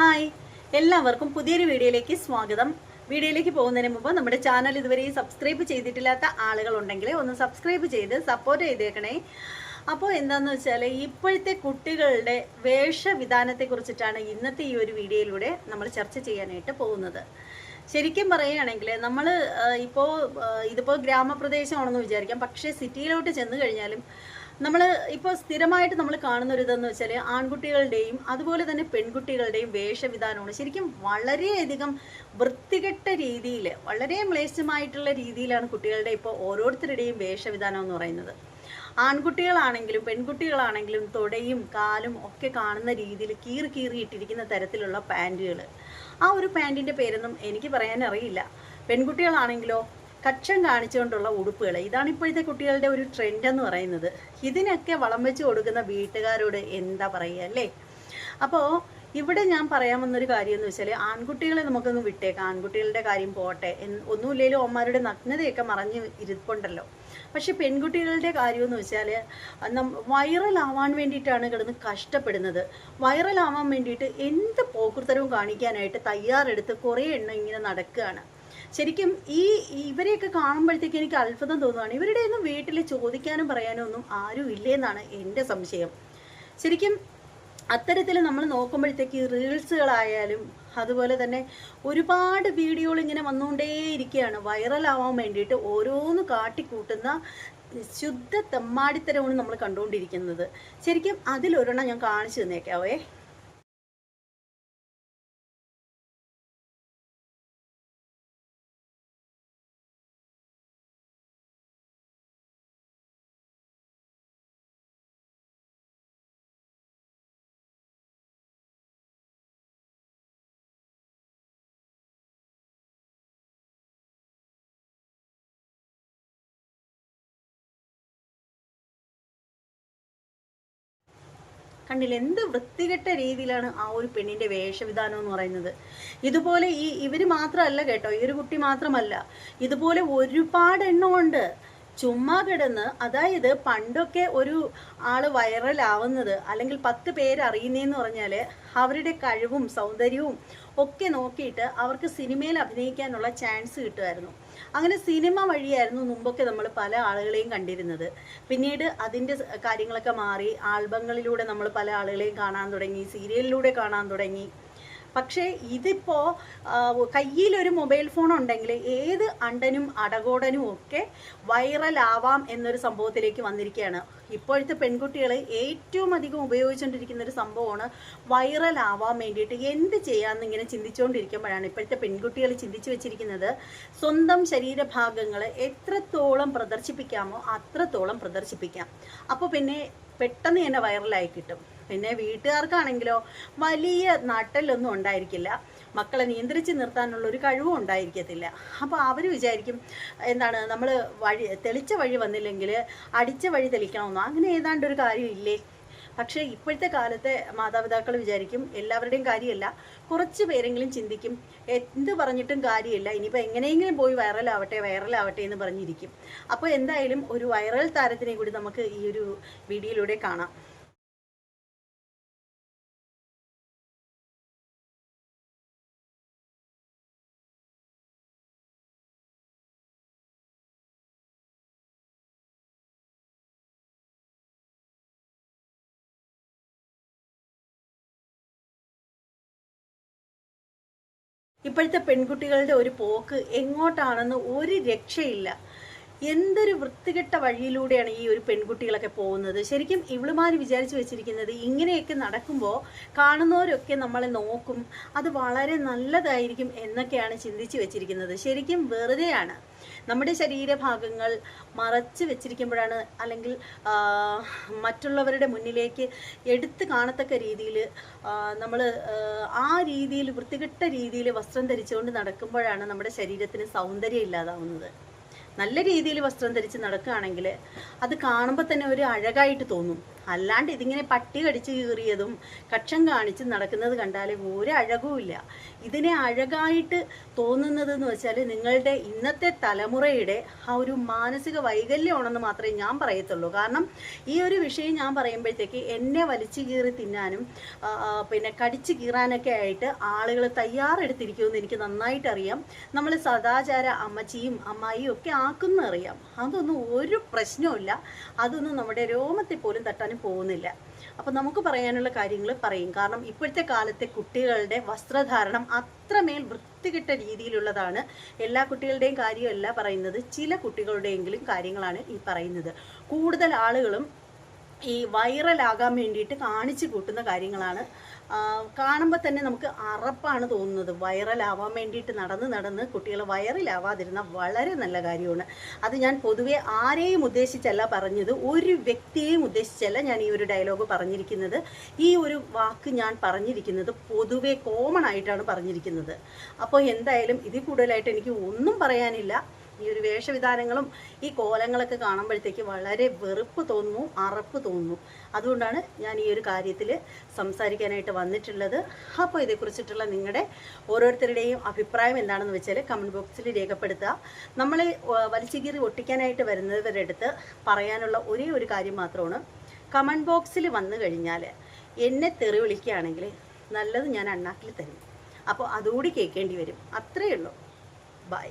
Hi, എല്ലാവർക്കും പുതിയൊരു വീഡിയോയിലേക്ക് സ്വാഗതം. വീഡിയോയിലേക്ക് പോകുന്നതിന് മുമ്പ് നമ്മുടെ ചാനൽ ഇതുവരെ സബ്സ്ക്രൈബ് ചെയ്തിട്ടില്ലാത്ത ആളുകളുണ്ടെങ്കിൽ ഒന്ന് സബ്സ്ക്രൈബ് ചെയ്ത് സപ്പോർട്ട് ചെയ്തേക്കണേ. അപ്പോൾ എന്താണെന്ന് വെച്ചാൽ ഇപ്പോഴത്തെ കുട്ടികളുടെ വേഷവിധാനത്തെക്കുറിച്ചിട്ടാണ് ഇന്നത്തെ ഈ ഒരു വീഡിയോയിലൂടെ നമ്മൾ ചർച്ച ചെയ്യാനായിട്ട് പോകുന്നത്. ശരിക്കും പറയുകയാണെങ്കിൽ നമ്മൾ ഇതിപ്പോൾ ഗ്രാമപ്രദേശമാണെന്ന് വിചാരിക്കാം, പക്ഷേ സിറ്റിയിലോട്ട് ചെന്ന് കഴിഞ്ഞാലും നമ്മൾ ഇപ്പോൾ സ്ഥിരമായിട്ട് നമ്മൾ കാണുന്ന ഒരു ഇതെന്ന് വെച്ചാൽ ആൺകുട്ടികളുടെയും അതുപോലെ തന്നെ പെൺകുട്ടികളുടെയും വേഷവിധാനമാണ് ശരിക്കും വളരെയധികം വൃത്തികെട്ട രീതിയിൽ, വളരെ മ്ലേച്ഛമായിട്ടുള്ള രീതിയിലാണ് കുട്ടികളുടെ ഇപ്പോൾ ഓരോരുത്തരുടെയും വേഷവിധാനം എന്ന് പറയുന്നത്. ആൺകുട്ടികളാണെങ്കിലും പെൺകുട്ടികളാണെങ്കിലും തുടയും കാലും ഒക്കെ കാണുന്ന രീതിയിൽ കീറിയിട്ടിരിക്കുന്ന തരത്തിലുള്ള പാൻറ്റുകൾ. ആ ഒരു പാൻറ്റിൻ്റെ പേരൊന്നും എനിക്ക് പറയാൻ അറിയില്ല. പെൺകുട്ടികളാണെങ്കിലോ കക്ഷം കാണിച്ചുകൊണ്ടുള്ള ഉടുപ്പുകൾ. ഇതാണ് ഇപ്പോഴത്തെ കുട്ടികളുടെ ഒരു ട്രെൻഡ് എന്ന് പറയുന്നത്. ഇതിനൊക്കെ വളം വെച്ച് കൊടുക്കുന്ന വീട്ടുകാരോട് എന്താ പറയുക അല്ലേ? അപ്പോൾ ഇവിടെ ഞാൻ പറയാൻ വന്നൊരു കാര്യം എന്ന് വെച്ചാൽ ആൺകുട്ടികളെ നമുക്കൊന്ന് വിട്ടേക്കാം, ആൺകുട്ടികളുടെ കാര്യം പോട്ടെ, ഒന്നുമില്ലെങ്കിലും അവന്മാരുടെ നഗ്നതയൊക്കെ മറഞ്ഞ് ഇരിപ്പുണ്ടല്ലോ. പക്ഷെ പെൺകുട്ടികളുടെ കാര്യമെന്ന് വെച്ചാൽ വൈറലാവാൻ വേണ്ടിയിട്ടാണ് കിടന്ന് കഷ്ടപ്പെടുന്നത്. വൈറലാവാൻ വേണ്ടിയിട്ട് എന്ത് പോക്കുത്തരവും കാണിക്കാനായിട്ട് തയ്യാറെടുത്ത് കുറേ എണ്ണം ഇങ്ങനെ നടക്കുകയാണ്. ശരിക്കും ഇവരെയൊക്കെ കാണുമ്പോഴത്തേക്ക് എനിക്ക് അത്ഭുതം തോന്നുകയാണ്. ഇവരുടെ ഒന്നും വീട്ടിൽ ചോദിക്കാനും പറയാനും ഒന്നും ആരും ഇല്ലേന്നാണ് എൻ്റെ സംശയം. ശരിക്കും അത്തരത്തിൽ നമ്മൾ നോക്കുമ്പോഴത്തേക്ക് റീൽസുകളായാലും അതുപോലെ തന്നെ ഒരുപാട് വീഡിയോകൾ ഇങ്ങനെ വന്നുകൊണ്ടേയിരിക്കുകയാണ്. വൈറലാവാൻ വേണ്ടിയിട്ട് ഓരോന്ന് കാട്ടിക്കൂട്ടുന്ന ശുദ്ധ തെമ്മാടിത്തരമാണ് നമ്മൾ കണ്ടുകൊണ്ടിരിക്കുന്നത്. ശരിക്കും അതിലൊരെണ്ണം ഞാൻ കാണിച്ചു തന്നേക്കാവേ. കണ്ടില്ല എന്ത് വൃത്തികെട്ട രീതിയിലാണ് ആ ഒരു പെണ്ണിന്റെ വേഷവിധാനം എന്ന് പറയുന്നത്. ഇതുപോലെ ഇവര് മാത്രമല്ല കേട്ടോ, ഈ ഒരു കുട്ടി മാത്രമല്ല, ഇതുപോലെ ഒരുപാട് എണ്ണമുണ്ട് ചുമ്മാ കിടന്ന്. അതായത് പണ്ടൊക്കെ ഒരു ആള് വൈറലാവുന്നത് അല്ലെങ്കിൽ 10 പേര് അറിയുന്നതെന്ന് പറഞ്ഞാൽ അവരുടെ കഴിവും സൗന്ദര്യവും ഒക്കെ നോക്കിയിട്ട് അവർക്ക് സിനിമയിൽ അഭിനയിക്കാനുള്ള ചാൻസ് കിട്ടുമായിരുന്നു. അങ്ങനെ സിനിമ വഴിയായിരുന്നു മുമ്പൊക്കെ നമ്മൾ പല ആളുകളെയും കണ്ടിരുന്നത്. പിന്നീട് അതിൻ്റെ കാര്യങ്ങളൊക്കെ മാറി ആൽബങ്ങളിലൂടെ നമ്മൾ പല ആളുകളെയും കാണാൻ തുടങ്ങി, സീരിയലിലൂടെ കാണാൻ തുടങ്ങി. പക്ഷേ ഇതിപ്പോൾ കയ്യിലൊരു മൊബൈൽ ഫോൺ ഉണ്ടെങ്കിൽ ഏത് അണ്ടനും അടകോടനും ഒക്കെ വൈറലാവാം എന്നൊരു സംഭവത്തിലേക്ക് വന്നിരിക്കുകയാണ്. ഇപ്പോഴത്തെ പെൺകുട്ടികൾ ഏറ്റവും അധികം ഉപയോഗിച്ചുകൊണ്ടിരിക്കുന്ന ഒരു സംഭവമാണ് വൈറലാവാൻ വേണ്ടിയിട്ട് എന്ത് ചെയ്യാമെന്ന് ഇങ്ങനെ ചിന്തിച്ചുകൊണ്ടിരിക്കുമ്പോഴാണ് ഇപ്പോഴത്തെ പെൺകുട്ടികൾ ചിന്തിച്ചു വെച്ചിരിക്കുന്നത് സ്വന്തം ശരീരഭാഗങ്ങൾ എത്രത്തോളം പ്രദർശിപ്പിക്കാമോ അത്രത്തോളം പ്രദർശിപ്പിക്കാം. അപ്പോൾ പിന്നെ പെട്ടെന്ന് തന്നെ വൈറലായി കിട്ടും. പിന്നെ വീട്ടുകാർക്കാണെങ്കിലോ വലിയ നട്ടലൊന്നും ഉണ്ടായിരിക്കില്ല, മക്കളെ നിയന്ത്രിച്ച് നിർത്താനുള്ള ഒരു കഴിവും ഉണ്ടായിരിക്കത്തില്ല. അപ്പോൾ അവർ വിചാരിക്കും എന്താണ്, നമ്മൾ തെളിച്ച വഴി വന്നില്ലെങ്കിൽ അടിച്ച വഴി തെളിക്കണമെന്നോ അങ്ങനെ ഏതാണ്ട് ഒരു കാര്യമില്ലേ. പക്ഷേ ഇപ്പോഴത്തെ കാലത്തെ മാതാപിതാക്കൾ വിചാരിക്കും, എല്ലാവരുടെയും കാര്യമല്ല, കുറച്ച് പേരെങ്കിലും ചിന്തിക്കും എന്ത് പറഞ്ഞിട്ടും കാര്യമില്ല, ഇനിയിപ്പോൾ എങ്ങനെയെങ്കിലും പോയി വൈറലാവട്ടെ എന്ന് പറഞ്ഞിരിക്കും. അപ്പോൾ എന്തായാലും ഒരു വൈറൽ താരത്തിനെ കൂടി നമുക്ക് ഈ ഒരു വീഡിയോയിലൂടെ കാണാം. ഇപ്പോഴത്തെ പെൺകുട്ടികളുടെ ഒരു പോക്ക് എങ്ങോട്ടാണെന്ന് ഒരു രക്ഷയില്ല. എന്തൊരു വൃത്തികെട്ട വഴിയിലൂടെയാണ് ഈ ഒരു പെൺകുട്ടികളൊക്കെ പോകുന്നത്. ശരിക്കും ഇവളുമാർ വിചാരിച്ചു വെച്ചിരിക്കുന്നത് ഇങ്ങനെയൊക്കെ നടക്കുമ്പോൾ കാണുന്നവരൊക്കെ നമ്മളെ നോക്കും, അത് വളരെ നല്ലതായിരിക്കും എന്നൊക്കെയാണ് ചിന്തിച്ച് വെച്ചിരിക്കുന്നത്. ശരിക്കും വെറുതെയാണ്. നമ്മുടെ ശരീരഭാഗങ്ങൾ മറച്ച് വെച്ചിരിക്കുമ്പോഴാണ്, അല്ലെങ്കിൽ മറ്റുള്ളവരുടെ മുന്നിലേക്ക് എടുത്ത് കാണത്തക്ക രീതിയിൽ നമ്മൾ ആ രീതിയിൽ വൃത്തികെട്ട രീതിയിൽ വസ്ത്രം ധരിച്ചുകൊണ്ട് നടക്കുമ്പോഴാണ് നമ്മുടെ ശരീരത്തിന് സൗന്ദര്യം ഇല്ലാതാവുന്നത്. നല്ല രീതിയിൽ വസ്ത്രം ധരിച്ച് നടക്കുകയാണെങ്കിൽ അത് കാണുമ്പോൾ തന്നെ ഒരു അഴകായിട്ട് തോന്നും. അല്ലാണ്ട് ഇതിങ്ങനെ പട്ടി കടിച്ച് കീറിയതും കക്ഷം കാണിച്ച് നടക്കുന്നത് കണ്ടാൽ ഒരു അഴകുമില്ല. ഇതിനെ അഴകായിട്ട് തോന്നുന്നതെന്ന് വെച്ചാൽ നിങ്ങളുടെ ഇന്നത്തെ തലമുറയുടെ ആ ഒരു മാനസിക വൈകല്യമാണെന്ന് മാത്രമേ ഞാൻ പറയത്തുള്ളൂ. കാരണം ഈ ഒരു വിഷയം ഞാൻ പറയുമ്പോഴത്തേക്ക് എന്നെ വലിച്ചു കീറി തിന്നാനും പിന്നെ കടിച്ച് കീറാനൊക്കെ ആയിട്ട് ആളുകൾ തയ്യാറെടുത്തിരിക്കുമെന്ന് എനിക്ക് നന്നായിട്ട് അറിയാം. നമ്മൾ സദാചാര അമ്മച്ചിയും അമ്മായിയും ഒക്കെ ആക്കുന്നറിയാം. അതൊന്നും ഒരു പ്രശ്നവുമില്ല. അതൊന്നും നമ്മുടെ രോമത്തിൽ പോലും തട്ടാനും പോകുന്നില്ല. അപ്പം നമുക്ക് പറയാനുള്ള കാര്യങ്ങൾ പറയും. കാരണം ഇപ്പോഴത്തെ കാലത്തെ കുട്ടികളുടെ വസ്ത്രധാരണം അത്രമേൽ വൃത്തികെട്ട രീതിയിലുള്ളതാണ്. എല്ലാ കുട്ടികളുടെയും കാര്യമല്ല പറയുന്നത്, ചില കുട്ടികളുടെയെങ്കിലും കാര്യങ്ങളാണ് ഈ പറയുന്നത്. കൂടുതൽ ആളുകളും ഈ വൈറലാകാൻ വേണ്ടിയിട്ട് കാണിച്ചു കൂട്ടുന്ന കാര്യങ്ങളാണ്. കാണുമ്പോൾ തന്നെ നമുക്ക് അറപ്പാണ് തോന്നുന്നത്. വൈറലാവാൻ വേണ്ടിയിട്ട് നടന്ന് കുട്ടികൾ വൈറലാവാതിരുന്ന വളരെ നല്ല കാര്യമാണ്. അത് ഞാൻ പൊതുവെ ആരെയും ഉദ്ദേശിച്ചല്ല പറഞ്ഞത്, ഒരു വ്യക്തിയെയും ഉദ്ദേശിച്ചല്ല ഞാൻ ഈ ഒരു ഡയലോഗ് പറഞ്ഞിരിക്കുന്നത്. ഈ ഒരു വാക്ക് ഞാൻ പറഞ്ഞിരിക്കുന്നത് പൊതുവെ കോമൺ ആയിട്ടാണ് പറഞ്ഞിരിക്കുന്നത്. അപ്പോൾ എന്തായാലും ഇതിൽ കൂടുതലായിട്ട് എനിക്ക് ഒന്നും പറയാനില്ല. ഈ ഒരു വേഷവിധാനങ്ങളും ഈ കോലങ്ങളൊക്കെ കാണുമ്പോഴത്തേക്ക് വളരെ വെറുപ്പ് തോന്നുന്നു, അറപ്പ് തോന്നുന്നു. അതുകൊണ്ടാണ് ഞാൻ ഈ ഒരു കാര്യത്തിൽ സംസാരിക്കാനായിട്ട് വന്നിട്ടുള്ളത്. അപ്പോൾ ഇതേക്കുറിച്ചിട്ടുള്ള നിങ്ങളുടെ ഓരോരുത്തരുടെയും അഭിപ്രായം എന്താണെന്ന് വെച്ചാൽ കമൻറ്റ് ബോക്സിൽ രേഖപ്പെടുത്തുക. നമ്മളെ വലിച്ചുകീറി ഒട്ടിക്കാനായിട്ട് വരുന്നവരുടെ അടുത്ത് പറയാനുള്ള ഒരേ ഒരു കാര്യം മാത്രമാണ്, കമൻറ്റ് ബോക്സിൽ വന്നു കഴിഞ്ഞാൽ എന്നെ തെറി വിളിക്കുകയാണെങ്കിൽ നല്ലത് ഞാൻ അണ്ണാക്കിൽ തരും. അപ്പോൾ അതുകൂടി കേൾക്കേണ്ടി വരും. അത്രയേ ഉള്ളൂ. ബൈ.